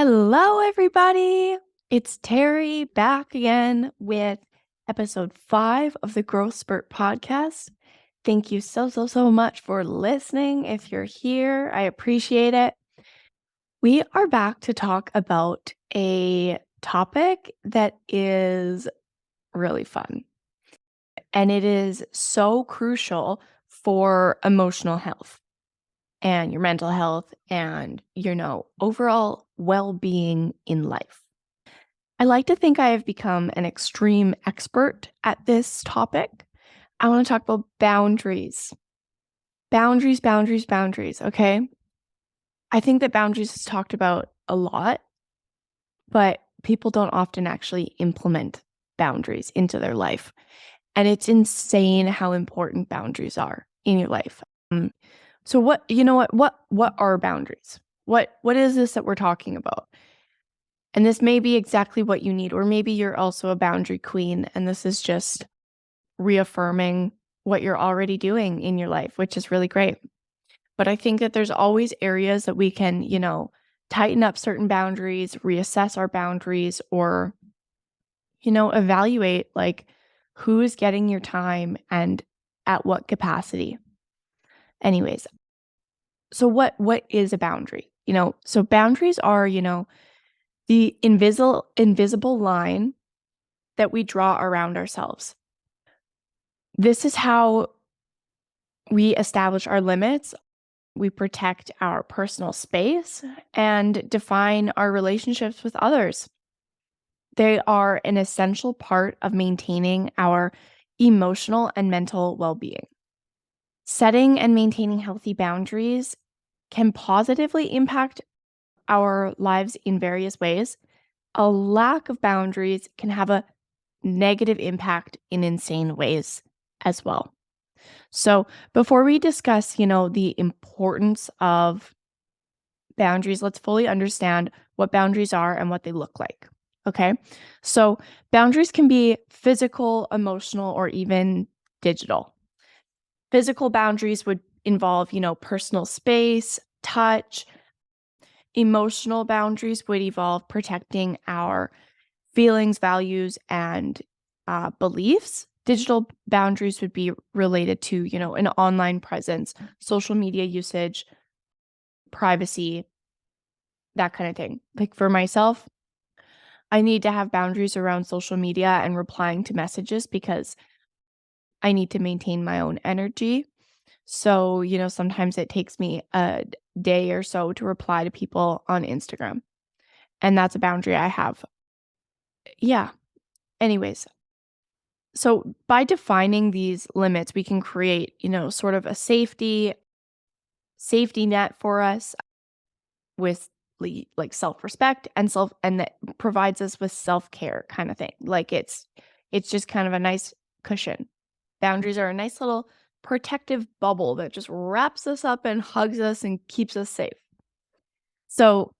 Hello, everybody. It's Terry back again with episode 5 of the Growth Spurt podcast. Thank you so much for listening. If you're here, I appreciate it. We are back to talk about a topic that is really fun, and it is so crucial for emotional health and your mental health and, overall well-being in life. I like to think I have become an extreme expert at this topic. I want to talk about boundaries. Boundaries, okay? I think that boundaries is talked about a lot, but people don't often actually implement boundaries into their life. And it's insane how important boundaries are in your life. So what are boundaries? What is this that we're talking about? And this may be exactly what you need, or maybe you're also a boundary queen and this is just reaffirming what you're already doing in your life, which is really great. But I think that there's always areas that we can, tighten up certain boundaries, reassess our boundaries, or, evaluate like who is getting your time and at what capacity. Anyways, so what is a boundary? So boundaries are, the invisible line that we draw around ourselves. This is how we establish our limits. We protect our personal space and define our relationships with others. They are an essential part of maintaining our emotional and mental well-being. Setting and maintaining healthy boundaries can positively impact our lives in various ways. A lack of boundaries can have a negative impact in insane ways as well. So before we discuss, the importance of boundaries, let's fully understand what boundaries are and what they look like. Okay. So boundaries can be physical, emotional, or even digital. Physical boundaries would involve, personal space, touch. Emotional boundaries would involve protecting our feelings, values, and beliefs. Digital boundaries would be related to, an online presence, social media usage, privacy, that kind of thing. Like for myself, I need to have boundaries around social media and replying to messages because I need to maintain my own energy. So, sometimes it takes me a day or so to reply to people on Instagram. And that's a boundary I have. Yeah. Anyways, so by defining these limits, we can create, sort of a safety net for us with like self-respect and that provides us with self-care kind of thing. Like it's just kind of a nice cushion. Boundaries are a nice little protective bubble that just wraps us up and hugs us and keeps us safe. So,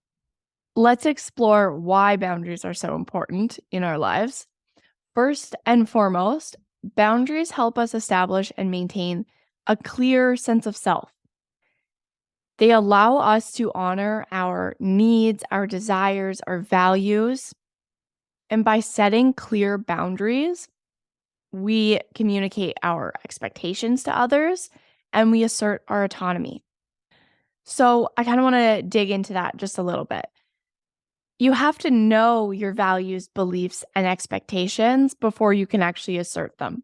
let's explore why boundaries are so important in our lives. First and foremost, boundaries help us establish and maintain a clear sense of self. They allow us to honor our needs, our desires, our values. And by setting clear boundaries, we communicate our expectations to others and we assert our autonomy. So I kind of want to dig into that just a little bit. You have to know your values, beliefs, and expectations before you can actually assert them.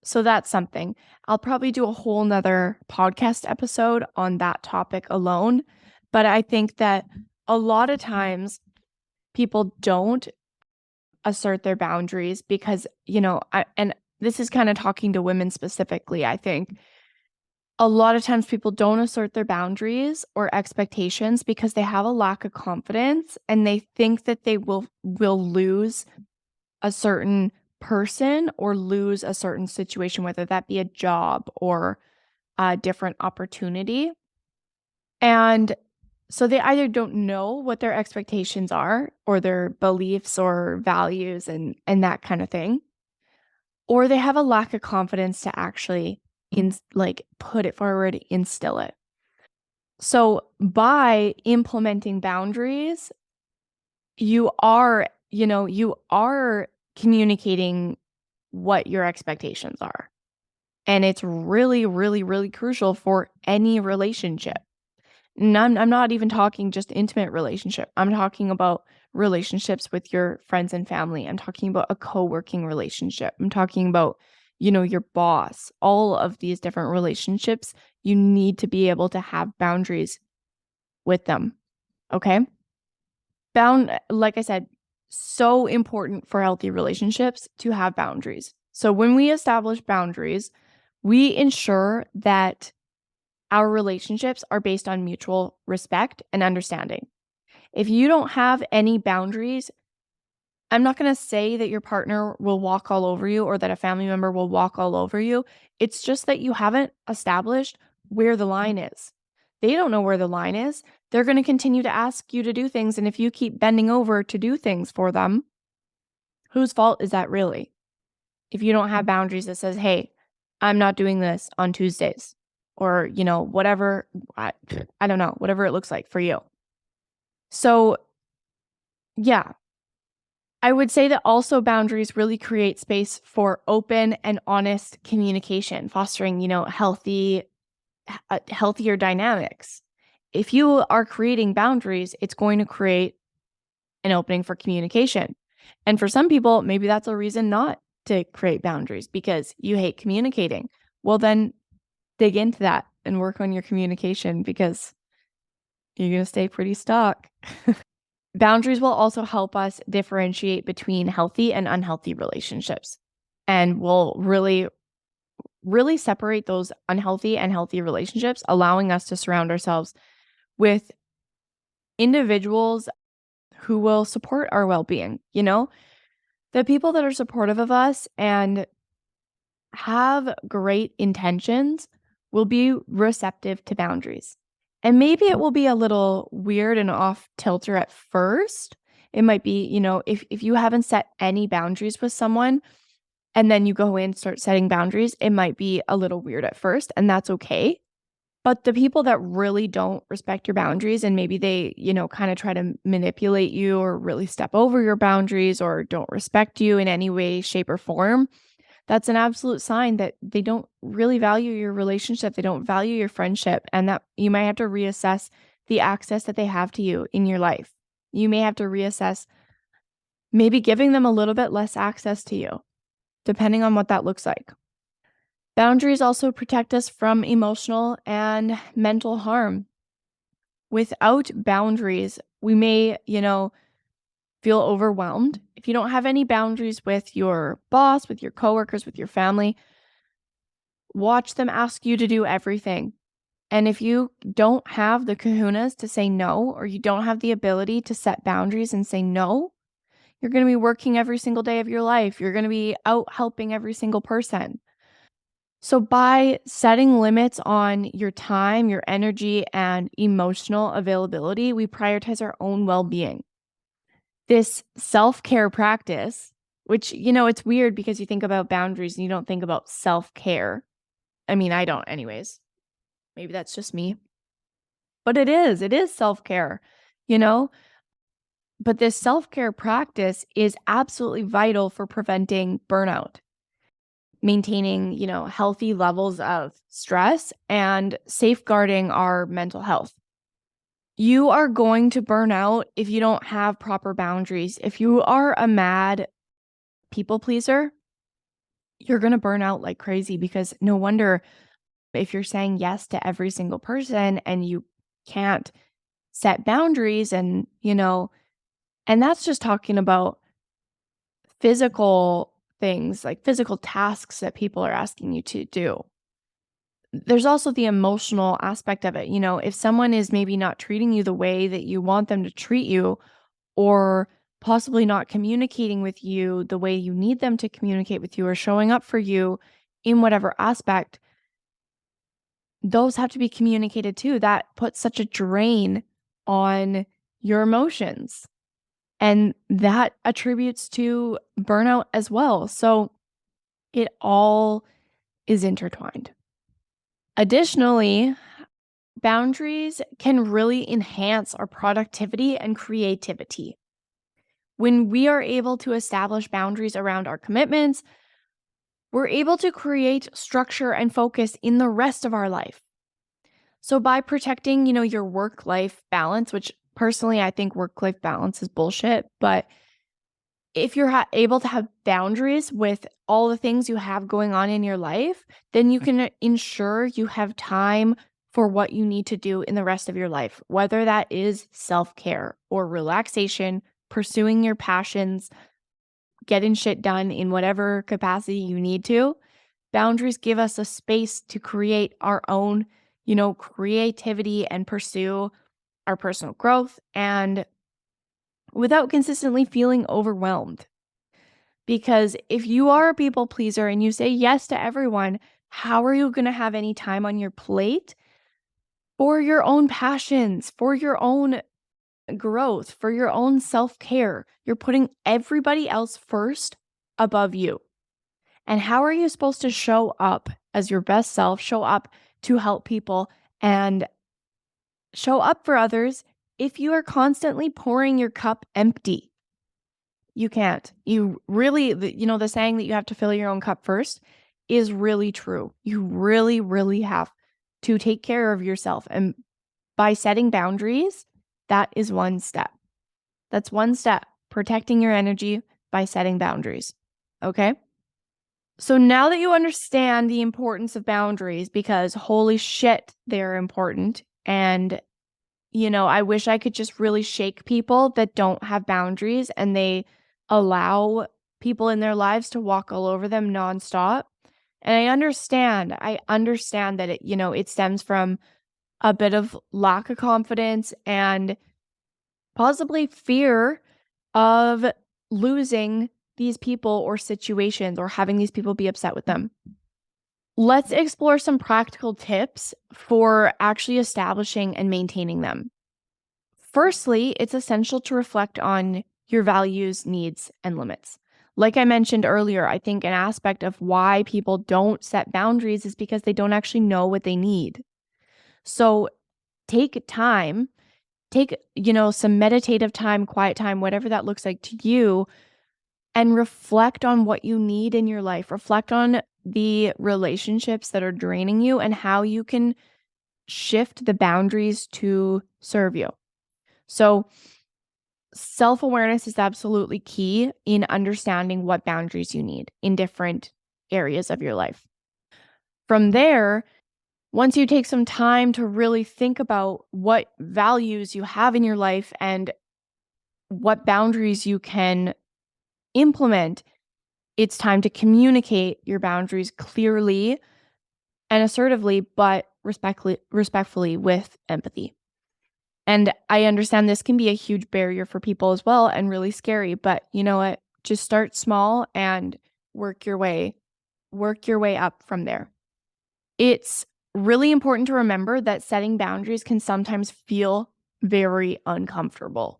So that's something. I'll probably do a whole nother podcast episode on that topic alone. But I think that a lot of times people don't assert their boundaries because, and this is kind of talking to women specifically, I think. A lot of times people don't assert their boundaries or expectations because they have a lack of confidence and they think that they will lose a certain person or lose a certain situation, whether that be a job or a different opportunity. And so they either don't know what their expectations are or their beliefs or values and that kind of thing, or they have a lack of confidence to actually put it forward, instill it. So by implementing boundaries, you are communicating what your expectations are. And it's really, really, really crucial for any relationship. And I'm not even talking just intimate relationship. I'm talking about relationships with your friends and family. I'm talking about a co-working relationship. I'm talking about, your boss. All of these different relationships, you need to be able to have boundaries with them. Okay? Like I said, so important for healthy relationships to have boundaries. So when we establish boundaries, we ensure that our relationships are based on mutual respect and understanding. If you don't have any boundaries, I'm not going to say that your partner will walk all over you or that a family member will walk all over you. It's just that you haven't established where the line is. They don't know where the line is. They're going to continue to ask you to do things. And if you keep bending over to do things for them, whose fault is that really? If you don't have boundaries that says, hey, I'm not doing this on Tuesdays or, whatever, I don't know, whatever it looks like for you. So, yeah, I would say that also boundaries really create space for open and honest communication, fostering, healthier dynamics. If you are creating boundaries, it's going to create an opening for communication. And for some people, maybe that's a reason not to create boundaries because you hate communicating. Well, then dig into that and work on your communication because you're going to stay pretty stuck. Boundaries will also help us differentiate between healthy and unhealthy relationships and will really, really separate those unhealthy and healthy relationships, allowing us to surround ourselves with individuals who will support our well being. The people that are supportive of us and have great intentions will be receptive to boundaries. And maybe it will be a little weird and off tilter at first. It might be, if you haven't set any boundaries with someone and then you go in and start setting boundaries, it might be a little weird at first, and that's okay. But the people that really don't respect your boundaries and maybe they, kind of try to manipulate you or really step over your boundaries or don't respect you in any way, shape, or form, that's an absolute sign that they don't really value your relationship. They don't value your friendship, and that you might have to reassess the access that they have to you in your life. You may have to reassess maybe giving them a little bit less access to you, depending on what that looks like. Boundaries also protect us from emotional and mental harm. Without boundaries, we may, feel overwhelmed. If you don't have any boundaries with your boss, with your coworkers, with your family, watch them ask you to do everything. And if you don't have the kahunas to say no, or you don't have the ability to set boundaries and say no, you're going to be working every single day of your life. You're going to be out helping every single person. So, by setting limits on your time, your energy, and emotional availability, we prioritize our own well being. This self care practice, which, it's weird because you think about boundaries and you don't think about self care. I mean, I don't, anyways. Maybe that's just me. But it is self care, you know? But this self care practice is absolutely vital for preventing burnout, maintaining, healthy levels of stress and safeguarding our mental health. You are going to burn out if you don't have proper boundaries. If you are a mad people pleaser, you're going to burn out like crazy because no wonder if you're saying yes to every single person and you can't set boundaries and that's just talking about physical things, like physical tasks that people are asking you to do. There's also the emotional aspect of it. If someone is maybe not treating you the way that you want them to treat you, or possibly not communicating with you the way you need them to communicate with you, or showing up for you in whatever aspect, those have to be communicated too. That puts such a drain on your emotions. And that attributes to burnout as well. So it all is intertwined. Additionally, boundaries can really enhance our productivity and creativity. When we are able to establish boundaries around our commitments, we're able to create structure and focus in the rest of our life. So by protecting, your work-life balance, which personally I think work-life balance is bullshit, but if you're able to have boundaries with all the things you have going on in your life, then you can ensure you have time for what you need to do in the rest of your life, whether that is self-care or relaxation, pursuing your passions, getting shit done in whatever capacity you need to. Boundaries give us a space to create our own, creativity and pursue our personal growth and without consistently feeling overwhelmed. Because if you are a people pleaser and you say yes to everyone, how are you going to have any time on your plate for your own passions, for your own growth, for your own self care? You're putting everybody else first above you. And how are you supposed to show up as your best self, show up to help people, and show up for others if you are constantly pouring your cup empty? You can't. You really, the saying that you have to fill your own cup first is really true. You really, really have to take care of yourself. And by setting boundaries, that is one step. That's one step, protecting your energy by setting boundaries. Okay? So now that you understand the importance of boundaries, because holy shit, they're important. And, I wish I could just really shake people that don't have boundaries and they allow people in their lives to walk all over them nonstop. And I understand that it stems from a bit of lack of confidence and possibly fear of losing these people or situations or having these people be upset with them. Let's explore some practical tips for actually establishing and maintaining them. Firstly, it's essential to reflect on your values, needs, and limits. Like I mentioned earlier, I think an aspect of why people don't set boundaries is because they don't actually know what they need. So take time, some meditative time, quiet time, whatever that looks like to you, and reflect on what you need in your life. Reflect on the relationships that are draining you and how you can shift the boundaries to serve you. So, self-awareness is absolutely key in understanding what boundaries you need in different areas of your life. From there, once you take some time to really think about what values you have in your life and what boundaries you can implement, it's time to communicate your boundaries clearly and assertively, but respectfully with empathy. And I understand this can be a huge barrier for people as well and really scary, but you know what? Just start small and work your way up from there. It's really important to remember that setting boundaries can sometimes feel very uncomfortable,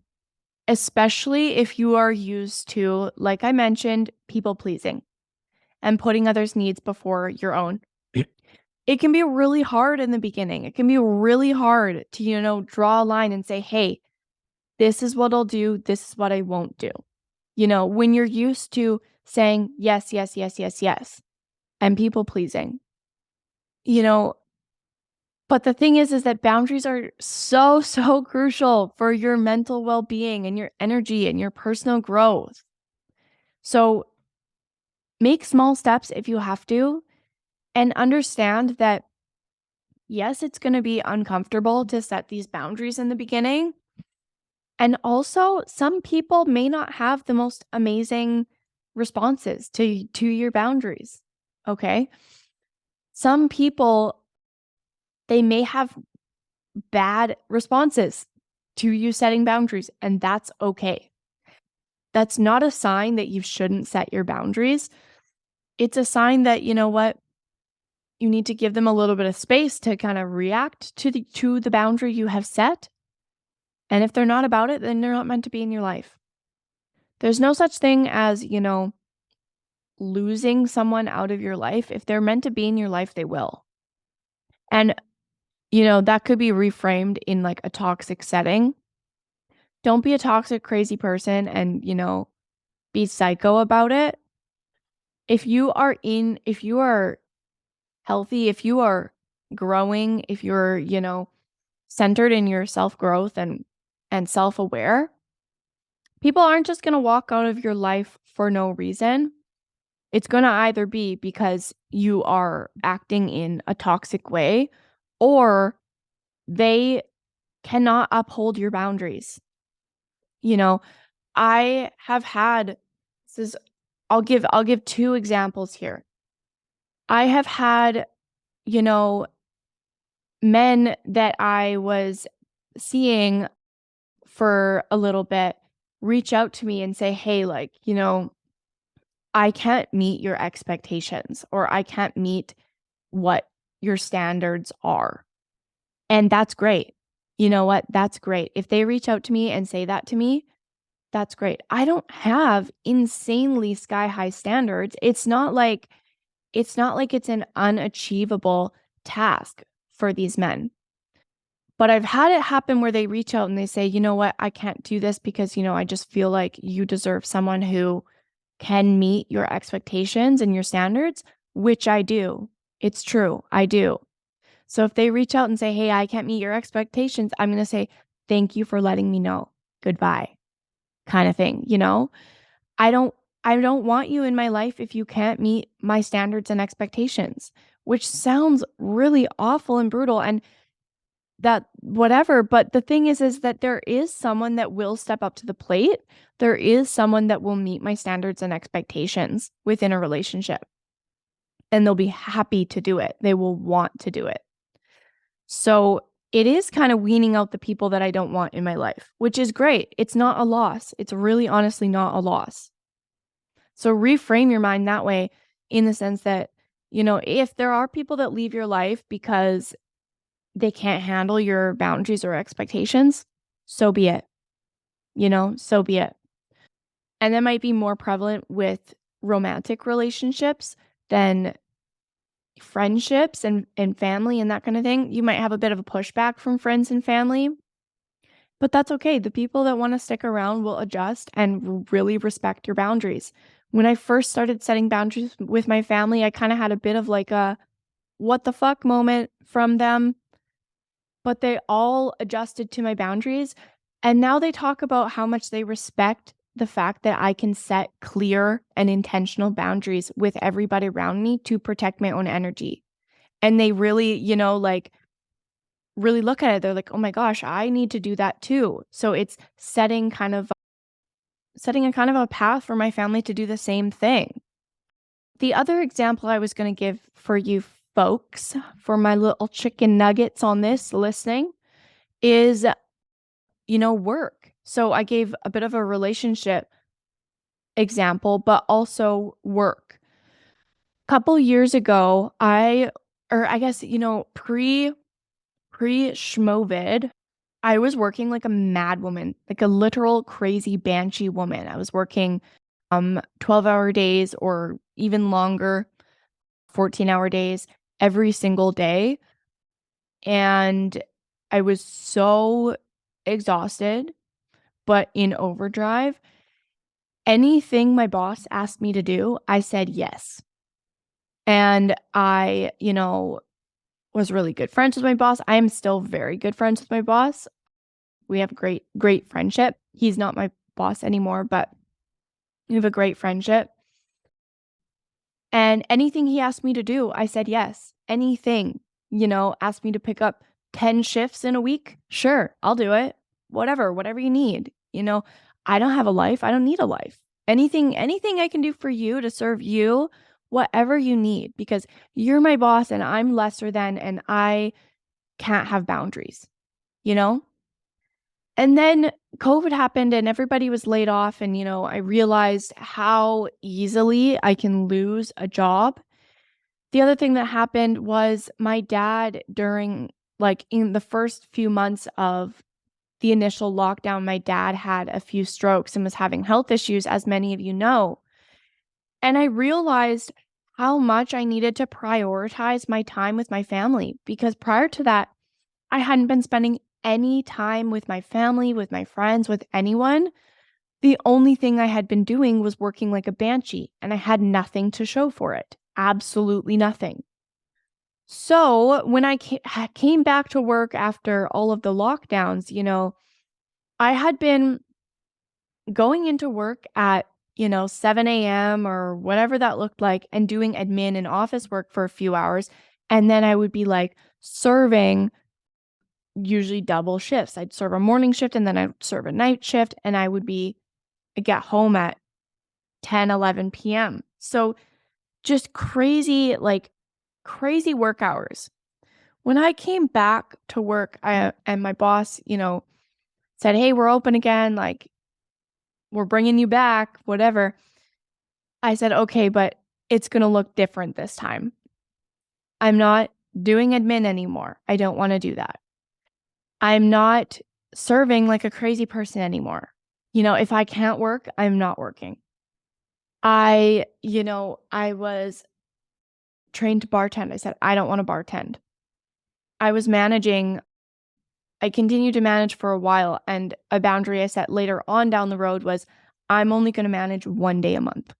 especially if you are used to, like I mentioned, people pleasing and putting others' needs before your own. It can be really hard in the beginning. It can be really hard to, draw a line and say, hey, this is what I'll do. This is what I won't do. When you're used to saying yes, yes, yes, yes, yes, and people pleasing, you know, but the thing is that boundaries are so, so crucial for your mental well-being and your energy and your personal growth. So make small steps if you have to, and understand that, yes, it's going to be uncomfortable to set these boundaries in the beginning. And also, some people may not have the most amazing responses to your boundaries. Okay? Some people, they may have bad responses to you setting boundaries, and that's okay. That's not a sign that you shouldn't set your boundaries. It's a sign that, you know what, you need to give them a little bit of space to kind of react to the boundary you have set. And if they're not about it, then they're not meant to be in your life. There's no such thing as, losing someone out of your life. If they're meant to be in your life, they will. And, that could be reframed in like a toxic setting Don't be a toxic, crazy person and, be psycho about it. If you are healthy, if you are growing, if you're, centered in your self-growth and self-aware, people aren't just going to walk out of your life for no reason. It's going to either be because you are acting in a toxic way or they cannot uphold your boundaries. You know, I have had this is I'll give 2 examples here. I have had, you know, men that I was seeing for a little bit reach out to me and say, "Hey, like, I can't meet your expectations or I can't meet what your standards are." And that's great. You know what? That's great. If they reach out to me and say that to me, that's great. I don't have insanely sky high standards. It's not like it's an unachievable task for these men. But I've had it happen where they reach out and they say, "You know what? I can't do this because, I just feel like you deserve someone who can meet your expectations and your standards," which I do. It's true. I do. So if they reach out and say, "Hey, I can't meet your expectations," I'm going to say, "Thank you for letting me know. Goodbye." Kind of thing, I don't I don't want you in my life if you can't meet my standards and expectations, which sounds really awful and brutal and that whatever, but the thing is that there is someone that will step up to the plate. There is someone that will meet my standards and expectations within a relationship, and they'll be happy to do it. They will want to do it. So, it is kind of weaning out the people that I don't want in my life, which is great. It's not a loss. It's really honestly not a loss. So reframe your mind that way in the sense that, if there are people that leave your life because they can't handle your boundaries or expectations, so be it. So be it. And that might be more prevalent with romantic relationships than friendships and family and that kind of thing. You might have a bit of a pushback from friends and family, but that's okay. The people that want to stick around will adjust and really respect your boundaries. When I first started setting boundaries with my family, I kind of had a bit of like a what the fuck moment from them, but they all adjusted to my boundaries. And now they talk about how much they respect the fact that I can set clear and intentional boundaries with everybody around me to protect my own energy. And they really, really look at it. They're like, "Oh my gosh, I need to do that too." So it's setting a kind of a path for my family to do the same thing. The other example I was going to give for you folks, for my little chicken nuggets on this listening, is, work. So I gave a bit of a relationship example, but also work. Couple years ago, I guess, pre schmovid, I was working like a mad woman, like a literal crazy banshee woman. I was working 12-hour days or even longer, 14-hour days every single day. And I was so exhausted, but in overdrive. Anything my boss asked me to do, I said yes. And I, was really good friends with my boss. I am still very good friends with my boss. We have a great, great friendship. He's not my boss anymore, but we have a great friendship. And anything he asked me to do, I said yes. Anything, asked me to pick up 10 shifts in a week. Sure, I'll do it. Whatever you need. I don't have a life. I don't need a life. Anything I can do for you to serve you, whatever you need, because you're my boss and I'm lesser than, and I can't have boundaries, you know? And then COVID happened and everybody was laid off. And, I realized how easily I can lose a job. The other thing that happened was my dad, in the first few months of the initial lockdown, my dad had a few strokes and was having health issues, as many of you know. And I realized how much I needed to prioritize my time with my family because prior to that, I hadn't been spending any time with my family, with my friends, with anyone. The only thing I had been doing was working like a banshee, and I had nothing to show for it. Absolutely nothing. So when I came back to work after all of the lockdowns, I had been going into work at, 7 a.m. or whatever that looked like and doing admin and office work for a few hours. And then I would be like serving usually double shifts. I'd serve a morning shift and then I'd serve a night shift, and I get home at 10, 11 p.m. So just crazy, like crazy work hours. When I came back to work, and my boss, said, "Hey, we're open again. Like, we're bringing you back, whatever." I said, "Okay, but it's going to look different this time. I'm not doing admin anymore. I don't want to do that. I'm not serving like a crazy person anymore. If I can't work, I'm not working." I was trained to bartend. I said, "I don't want to bartend." I was managing I continued to manage for a while, and a boundary I set later on down the road was I'm only going to manage 1 day a month,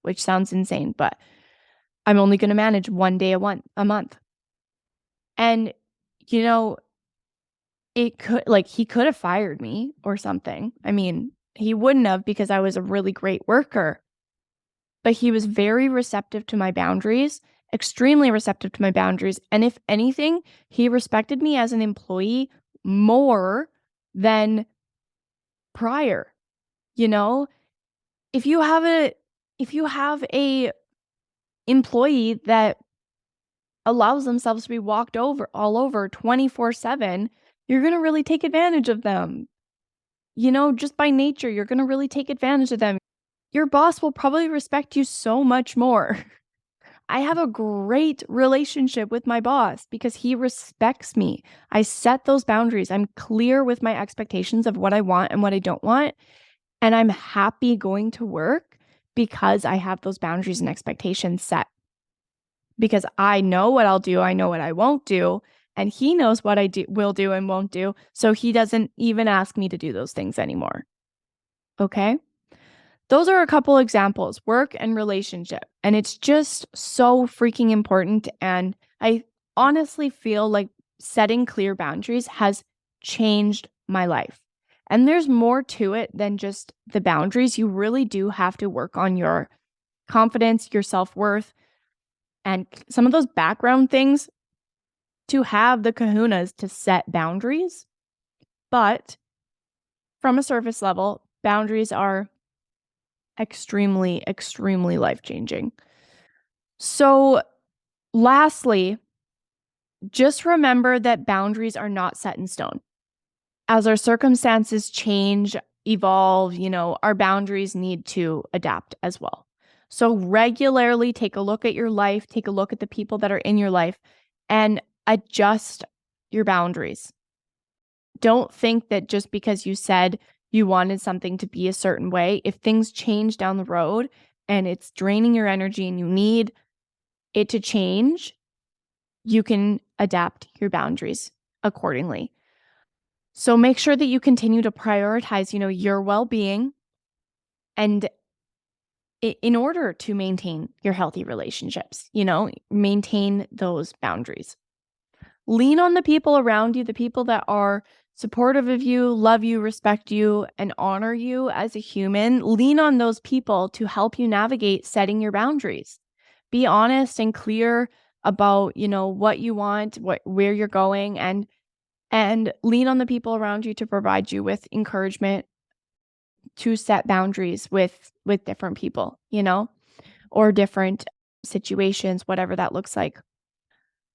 which sounds insane, but I'm only going to manage 1 day a month. And, you know, it could, like, he could have fired me or something. I mean, he wouldn't have because I was a really great worker, but he was very receptive to my boundaries, extremely receptive to my boundaries. And if anything, he respected me as an employee more than prior. You know, if you have a employee that allows themselves to be walked over all over 24/7, you're going to really take advantage of them. Just by nature, you're going to really take advantage of them. Your boss will probably respect you so much more. I have a great relationship with my boss because he respects me. I set those boundaries. I'm clear with my expectations of what I want and what I don't want. And I'm happy going to work because I have those boundaries and expectations set. Because I know what I'll do, I know what I won't do, and he knows what will do and won't do, so he doesn't even ask me to do those things anymore. Okay? Those are a couple examples, work and relationship. And it's just so freaking important, and I honestly feel like setting clear boundaries has changed my life. And there's more to it than just the boundaries. You really do have to work on your confidence, your self-worth, and some of those background things to have the kahunas to set boundaries. But from a surface level, boundaries are extremely, extremely life-changing. So, lastly, just remember that boundaries are not set in stone. As our circumstances change, evolve, our boundaries need to adapt as well. So regularly take a look at your life, take a look at the people that are in your life, and adjust your boundaries. Don't think that just because you said you wanted something to be a certain way, if things change down the road and it's draining your energy and you need it to change, you can adapt your boundaries accordingly. So make sure that you continue to prioritize, your well-being, and in order to maintain your healthy relationships, maintain those boundaries. Lean on the people around you, the people that are supportive of you, love you, respect you, and honor you as a human. Lean on those people to help you navigate setting your boundaries. Be honest and clear about, what you want, where you're going, and lean on the people around you to provide you with encouragement to set boundaries with different people, or different situations, whatever that looks like.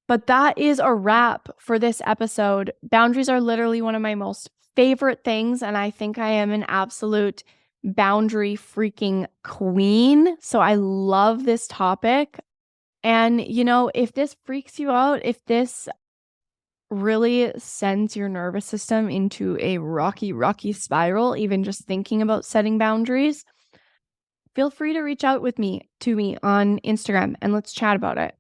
But that is a wrap for this episode. Boundaries are literally one of my most favorite things, and I think I am an absolute boundary freaking queen. So I love this topic. And, if this freaks you out, if this really sends your nervous system into a rocky, rocky spiral, even just thinking about setting boundaries, feel free to reach out to me on Instagram and let's chat about it.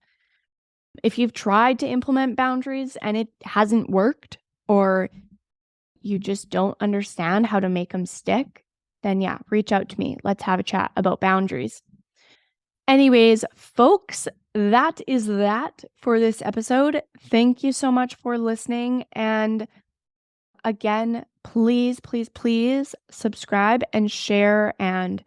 If you've tried to implement boundaries and it hasn't worked, or you just don't understand how to make them stick, then yeah, reach out to me. Let's have a chat about boundaries. Anyways, folks, that is that for this episode. Thank you so much for listening. And again, please, please, please subscribe and share and,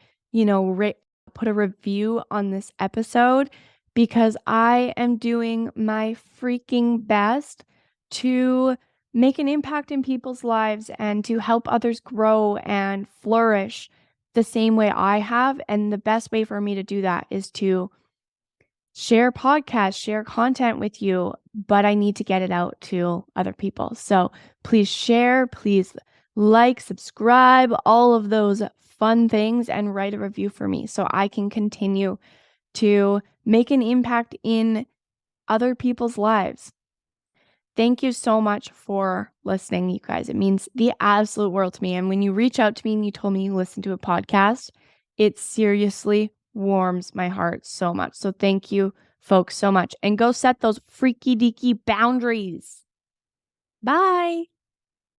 put a review on this episode because I am doing my freaking best to make an impact in people's lives and to help others grow and flourish the same way I have. And the best way for me to do that is to share podcasts, share content with you, but I need to get it out to other people. So please share, please like, subscribe, all of those fun things, and write a review for me so I can continue to make an impact in other people's lives. Thank you so much for listening, you guys. It means the absolute world to me. And when you reach out to me and you told me you listen to a podcast, it seriously warms my heart so much. So thank you, folks, so much. And go set those freaky deaky boundaries. Bye.